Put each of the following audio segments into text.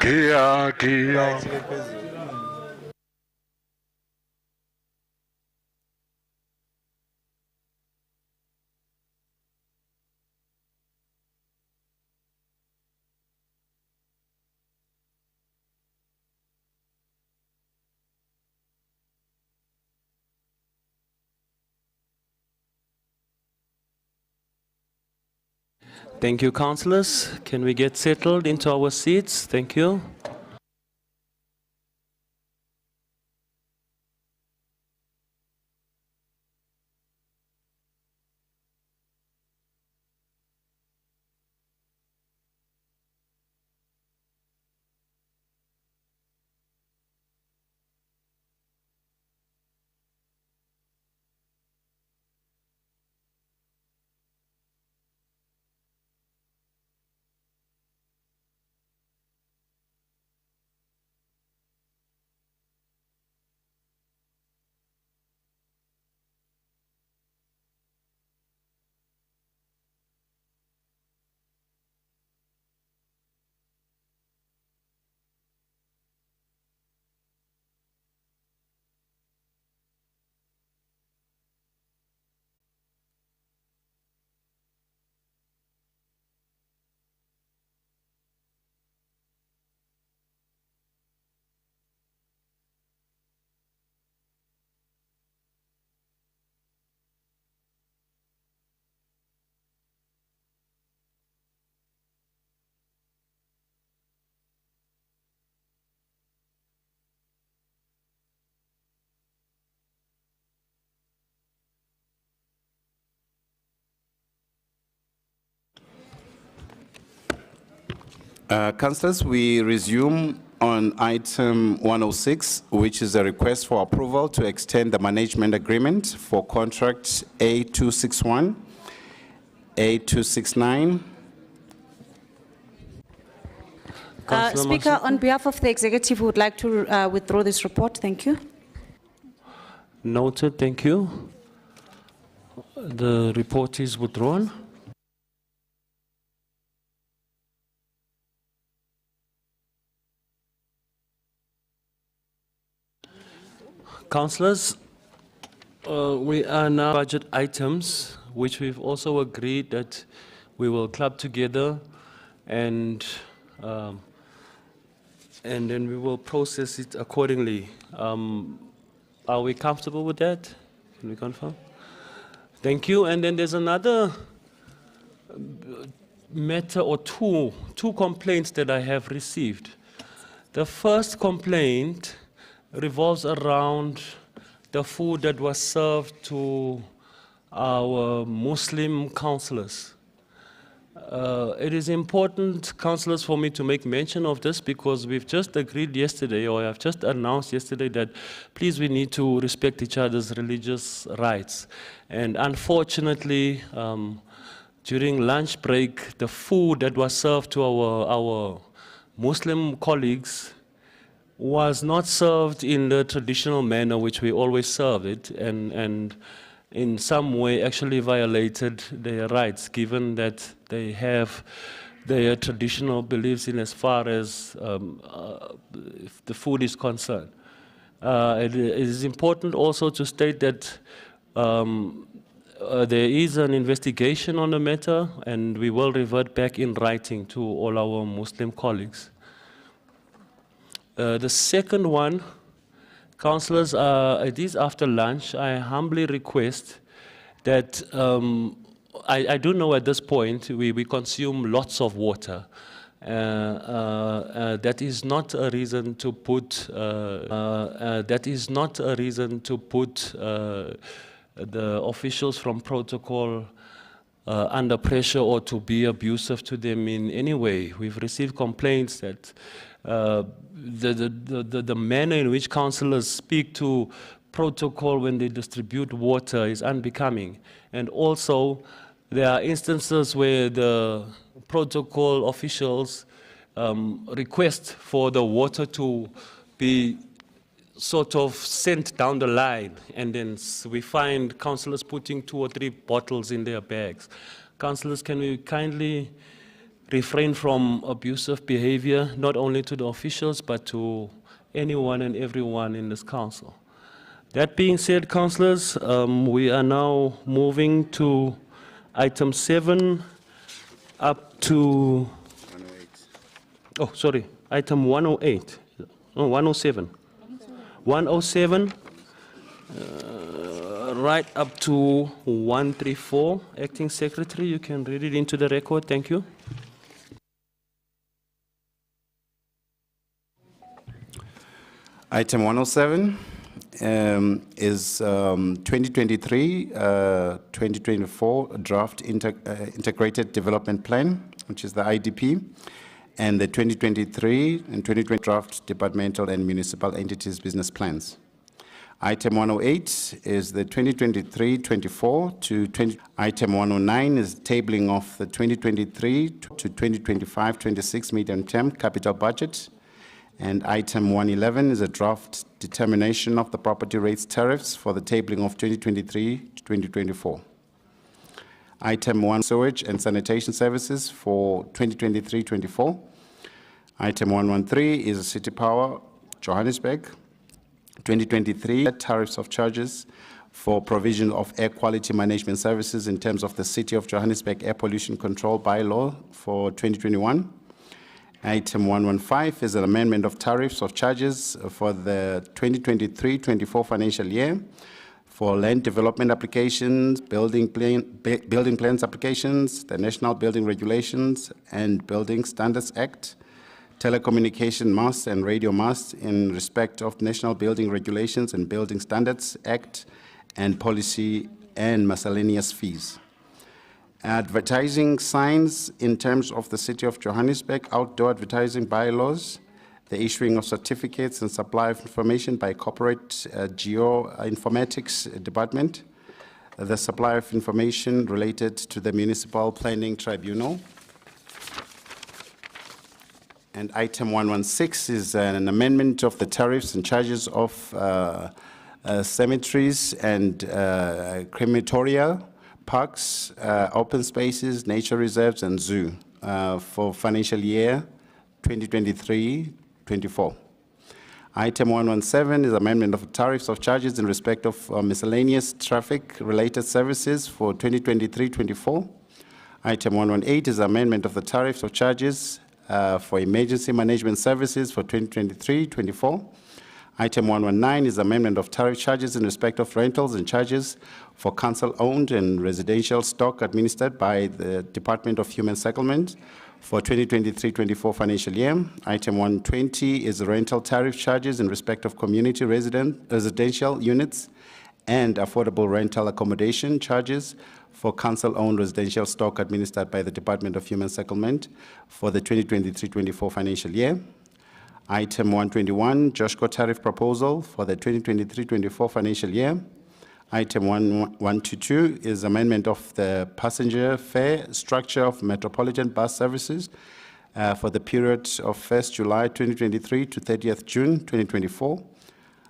Kia. Thank you, councillors. Can we get settled into our seats? Thank you. Councillors, we resume on item 106, which is a request for approval to extend the management agreement for contract A261, A269. Speaker, on behalf of the executive, we would like to withdraw this report. Thank you. Noted, thank you. The report is withdrawn. Councillors, we are now budget items, which we've also agreed that we will club together and then we will process it accordingly. Are we comfortable with that? Can we confirm? Thank you. And then there's another matter or two complaints that I have received. The first complaint revolves around the food that was served to our Muslim councillors. It is important, councillors, for me to make mention of this because we've just agreed yesterday, or I've just announced yesterday, that please we need to respect each other's religious rights. And unfortunately, during lunch break, the food that was served to our Muslim colleagues was not served in the traditional manner which we always serve it, and in some way actually violated their rights, given that they have their traditional beliefs in as far as if the food is concerned. It is important also to state that there is an investigation on the matter, and we will revert back in writing to all our Muslim colleagues. The second one, councillors, it is after lunch. I humbly request that, I do know at this point we consume lots of water. That is not a reason to put, the officials from protocol under pressure or to be abusive to them in any way. We've received complaints that the manner in which councillors speak to protocol when they distribute water is unbecoming. And also, there are instances where the protocol officials request for the water to be sort of sent down the line, and then we find councillors putting 2 or 3 bottles in their bags. Councillors, can we kindly refrain from abusive behavior, not only to the officials, but to anyone and everyone in this council. That being said, councillors, we are now moving to item 7 up to, oh, sorry, item 108, no, 107. 107, right up to 134. Acting Secretary, you can read it into the record. Thank you. Item 107 is 2023-2024 draft integrated development plan, which is the IDP, and the 2023 and 2020 draft departmental and municipal entities business plans. Item 108 is the 2023-24 to 20. Item 109 is tabling of the 2023 to 2025-26 medium-term capital budget. And item 111 is a draft determination of the property rates tariffs for the tabling of 2023 to 2024. Item 1, sewage and sanitation services for 2023-24. Item 113 is City Power, Johannesburg, 2023 tariffs of charges for provision of air quality management services in terms of the City of Johannesburg Air Pollution Control Bylaw for 2021. Item 115 is an amendment of tariffs of charges for the 2023-24 financial year for land development applications, building plans applications, the National Building Regulations and Building Standards Act, telecommunication masts and radio masts in respect of National Building Regulations and Building Standards Act, and policy and miscellaneous fees. Advertising signs in terms of the City of Johannesburg outdoor advertising bylaws, the issuing of certificates and supply of information by corporate geoinformatics department, the supply of information related to the Municipal Planning Tribunal. And item 116 is an amendment of the tariffs and charges of cemeteries and crematoria, parks, open spaces, nature reserves, and zoo for financial year 2023-24. Item 117 is amendment of tariffs of charges in respect of miscellaneous traffic-related services for 2023-24. Item 118 is amendment of the tariffs of charges for emergency management services for 2023-24. Item 119 is amendment of tariff charges in respect of rentals and charges for council-owned and residential stock administered by the Department of Human Settlement for 2023-24 financial year. Item 120 is rental tariff charges in respect of community residential units and affordable rental accommodation charges for council-owned residential stock administered by the Department of Human Settlement for the 2023-24 financial year. Item 121, JOSHCO tariff proposal for the 2023-24 financial year. Item 122 is amendment of the passenger fare structure of metropolitan bus services for the period of 1st July 2023 to 30th June 2024.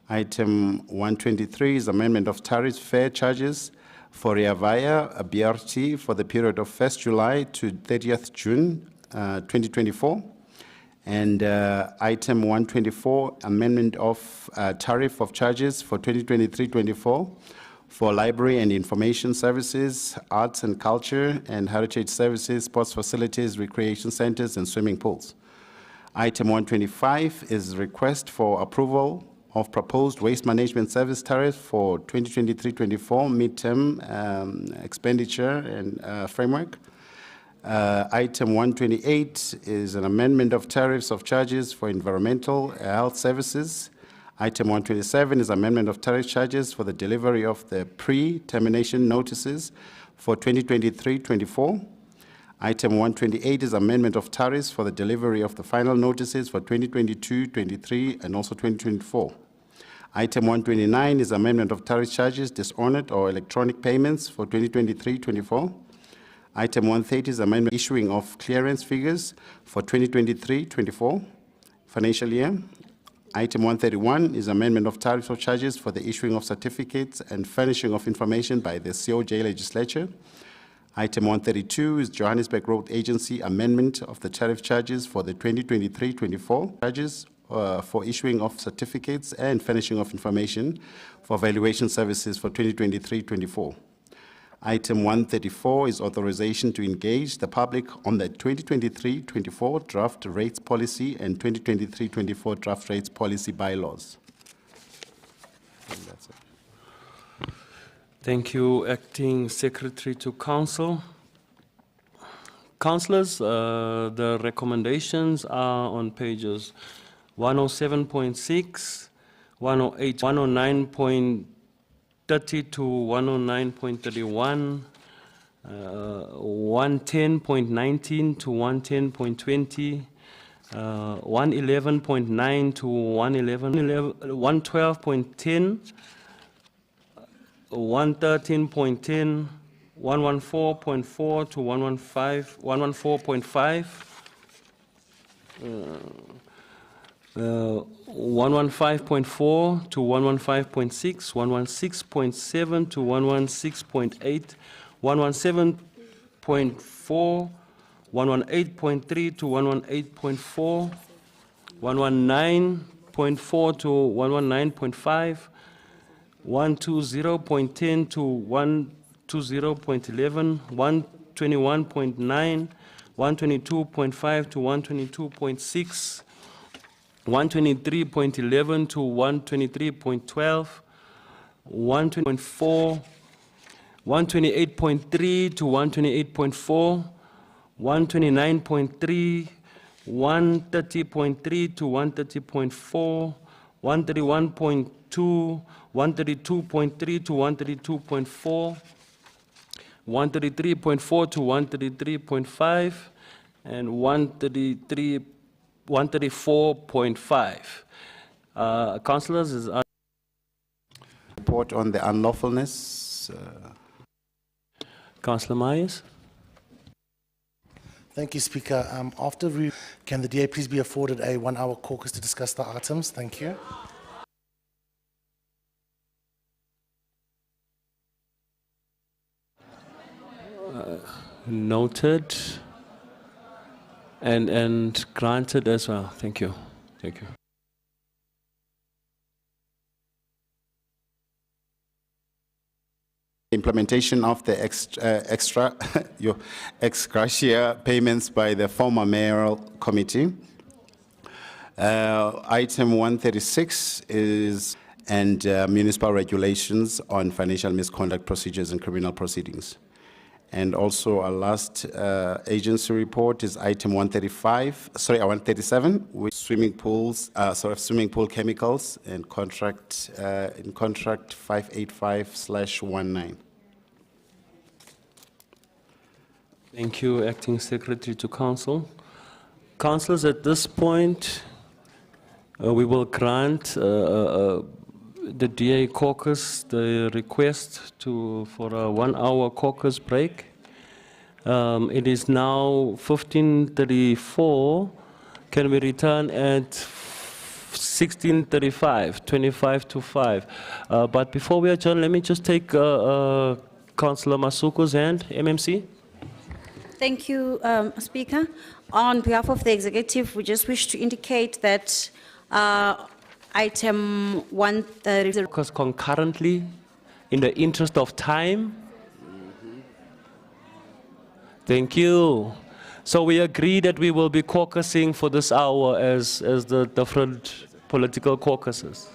Item 123 is amendment of tariff fare charges for Rea Vaya BRT for the period of 1st July to 30th June 2024. And item 124, amendment of tariff of charges for 2023-24 for library and information services, arts and culture and heritage services, sports facilities, recreation centers, and swimming pools. Item 125 is request for approval of proposed waste management service tariff for 2023-24 midterm expenditure and framework. Item 128 is an amendment of tariffs of charges for environmental health services. Item 127 is amendment of tariff charges for the delivery of the pre-termination notices for 2023-24. Item 128 is amendment of tariffs for the delivery of the final notices for 2022-23 and also 2024. Item 129 is amendment of tariff charges, dishonored or electronic payments for 2023-24. Item 130 is amendment issuing of clearance figures for 2023-24 financial year. Item 131 is amendment of tariffs of charges for the issuing of certificates and furnishing of information by the COJ legislature. Item 132 is Johannesburg Road Agency amendment of the tariff charges for the 2023-24 charges for issuing of certificates and furnishing of information for valuation services for 2023-24. Item 134 is authorization to engage the public on the 2023-24 draft rates policy and 2023-24 draft rates policy bylaws. And that's it. Thank you, Acting Secretary to Council. Councillors, the recommendations are on pages 107.6, 108, 109.30 to 109.31, 110.19 to 110.20, 111.9 to 112.10, 113.10, 114.4 to 114.5, 115.4 to 115.6, 116.7 to 116.8, 117.4, 118.3 to 118.4, 119.4 to 119.5, 120.10 to 120.11, 121.9, 122.5 to 122.6, 123.11 to 123.12, 120.4, 128.3 to 128.4, 129.3, 130.3 to 130.4, 131.2, 132.3 to 132.4, 133.4 to 133.5, and 134.5. Councillors, is Report on the unlawfulness. Councillor Myers. Thank you, Speaker. Can the DA please be afforded a 1-hour caucus to discuss the items? Thank you. Noted and granted as well. Thank you. Thank you. Implementation of the ex gratia payments by the former mayoral committee. Item 136 is municipal regulations on financial misconduct procedures and criminal proceedings. And also our last agency report is item 137, with swimming pools, swimming pool chemicals and contract in contract 585/19. Thank you, Acting Secretary to Council. Councillors, at this point, we will grant the DA caucus the request for a 1-hour caucus break. It is now 15:34. Can we return at 16:35, 25 to 5? But before we adjourn, let me just take Councillor Masuku's hand, MMC. Thank you, Speaker. On behalf of the executive, we just wish to indicate that item 130 Because concurrently, in the interest of time. Thank you. So we agree that we will be caucusing for this hour as the different political caucuses.